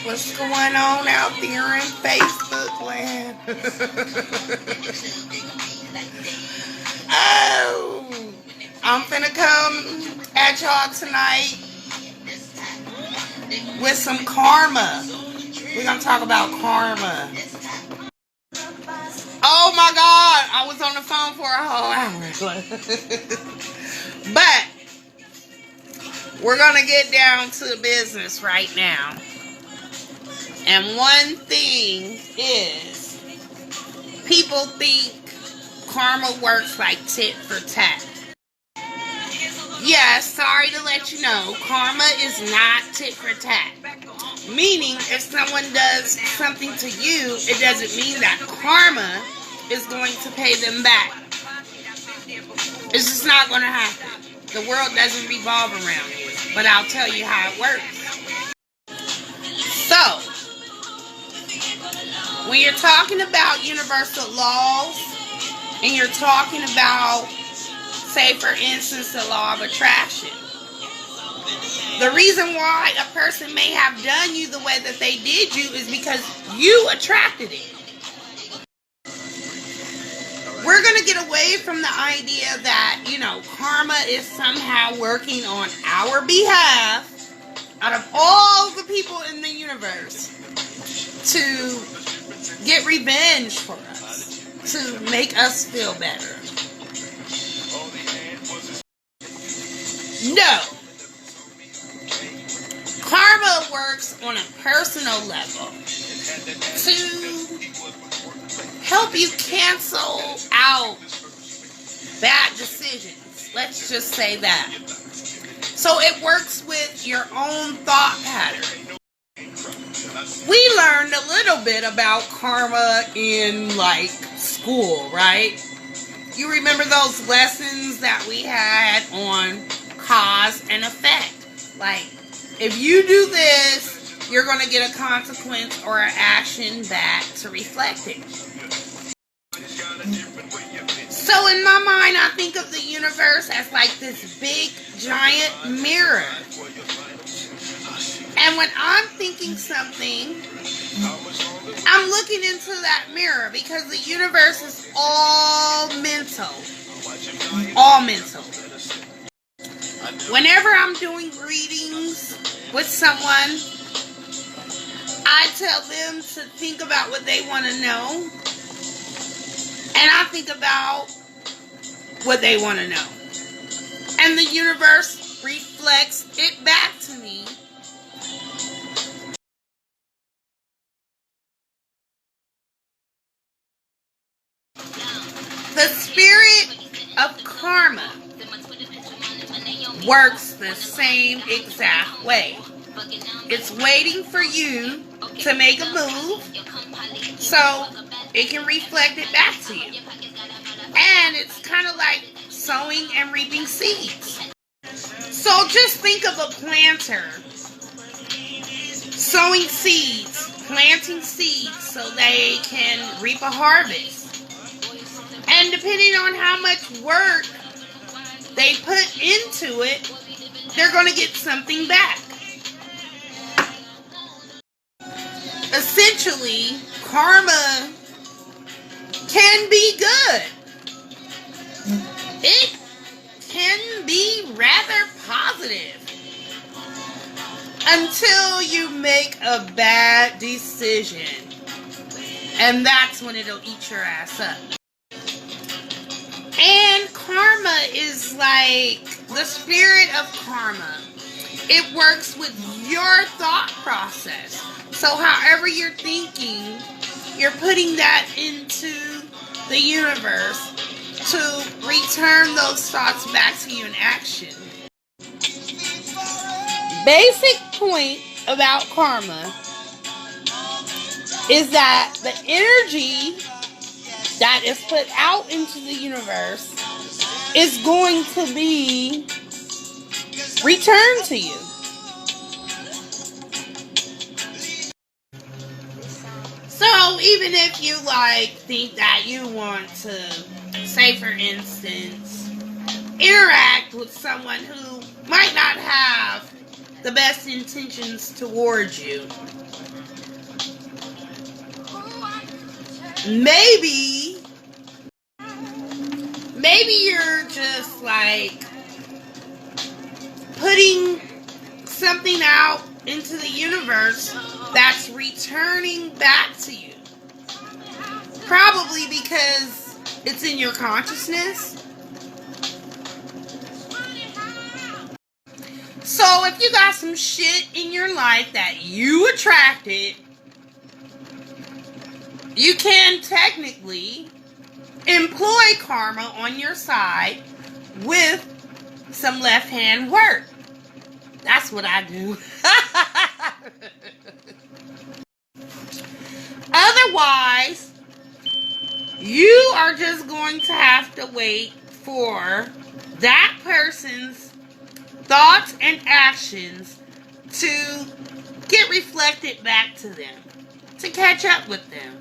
What's going on out there in Facebook land? Oh, I'm finna come at y'all tonight with some karma. We're gonna talk about karma. Oh my God, I was on the phone for a whole hour. But we're gonna get down to the business right now. And one thing is, people think karma works like tit for tat. Yeah, sorry to let you know, karma is not tit for tat. Meaning, if someone does something to you, it doesn't mean that karma is going to pay them back. It's just not going to happen. The world doesn't revolve around you. But I'll tell you how it works. So, when you're talking about universal laws, and you're talking about, say for instance, the law of attraction, the reason why a person may have done you the way that they did you is because you attracted it. We're going to get away from the idea that, karma is somehow working on our behalf out of all the people in the universe to get revenge for us, to make us feel better. No. Karma works on a personal level to help you cancel out bad decisions. Let's just say that. So it works with your own thought pattern. We learned a little bit about karma in school, right? You remember those lessons that we had on cause and effect? If you do this, you're going to get a consequence or an action back to reflect it. So in my mind, I think of the universe as this big, giant mirror. And when I'm thinking something, I'm looking into that mirror because the universe is all mental. All mental. Whenever I'm doing readings with someone, I tell them to think about what they want to know. And I think about what they want to know. And the universe reflects it back to me. The spirit of karma works the same exact way. It's waiting for you to make a move so it can reflect it back to you. And it's kind of like sowing and reaping seeds. So just think of a planter sowing seeds, planting seeds so they can reap a harvest. And depending on how much work they put into it, they're going to get something back. Essentially, karma can be good. It can be rather positive until you make a bad decision. And that's when it'll eat your ass up. And karma is the spirit of karma. It works with your thought process. So however you're thinking, you're putting that into the universe to return those thoughts back to you in action. Basic point about karma is that the energy that is put out into the universe is going to be returned to you. So even if you think that you want to, say for instance, interact with someone who might not have the best intentions towards you, maybe you're just like putting something out into the universe that's returning back to you. Probably because it's in your consciousness. So if you got some shit in your life that you attracted, you can technically employ karma on your side with some left hand work. That's what I do. Otherwise, you are just going to have to wait for that person's thoughts and actions to get reflected back to them, to catch up with them,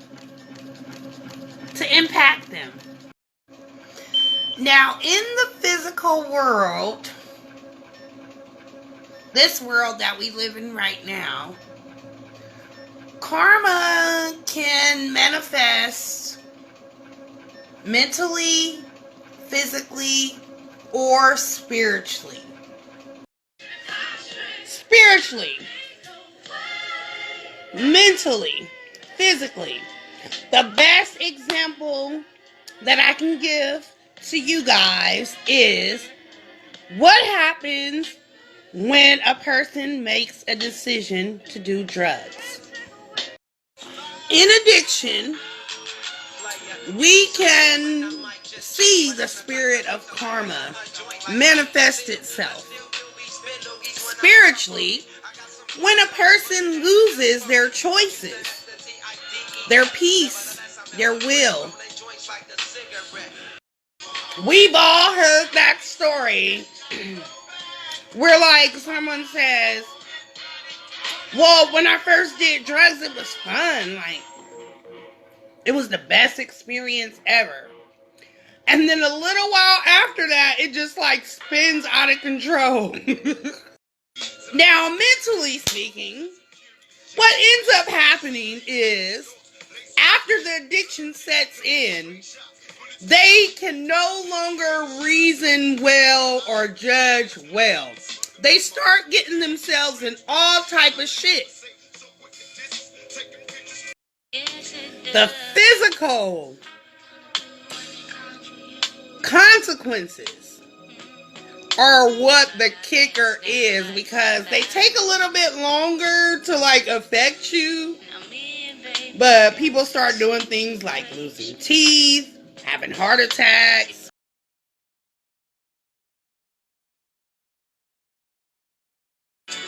to impact them. Now, in the physical world, this world that we live in right now, karma can manifest mentally, physically, or spiritually. Spiritually, mentally, physically. The best example that I can give to you guys is what happens when a person makes a decision to do drugs. In addiction, we can see the spirit of karma manifest itself. Spiritually, when a person loses their choices, their peace, their will. We've all heard that story where like someone says, well, when I first did drugs, it was fun. Like, it was the best experience ever. And then a little while after that, it just like spins out of control. Now, mentally speaking, what ends up happening is after the addiction sets in, they can no longer reason well or judge well. They start getting themselves in all type of shit. The physical consequences are what the kicker is, because they take a little bit longer to like affect you. But people start doing things like losing teeth, having heart attacks.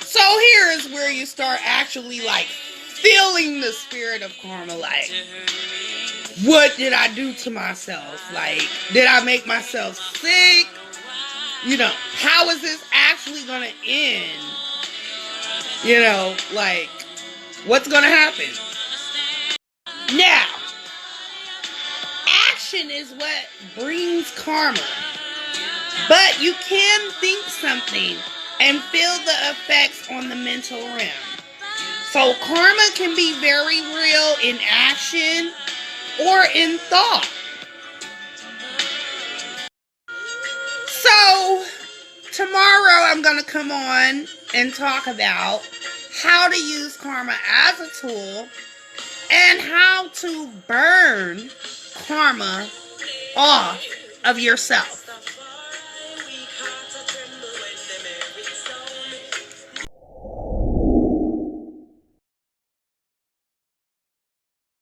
So here is where you start actually like feeling the spirit of karma. Like, what did I do to myself? Like, did I make myself sick? You know, how is this actually going to end? You know, like, what's going to happen? Now, action is what brings karma. But you can think something and feel the effects on the mental realm. So karma can be very real in action or in thought. So tomorrow I'm going to come on and talk about how to use karma as a tool and how to burn karma off of yourself.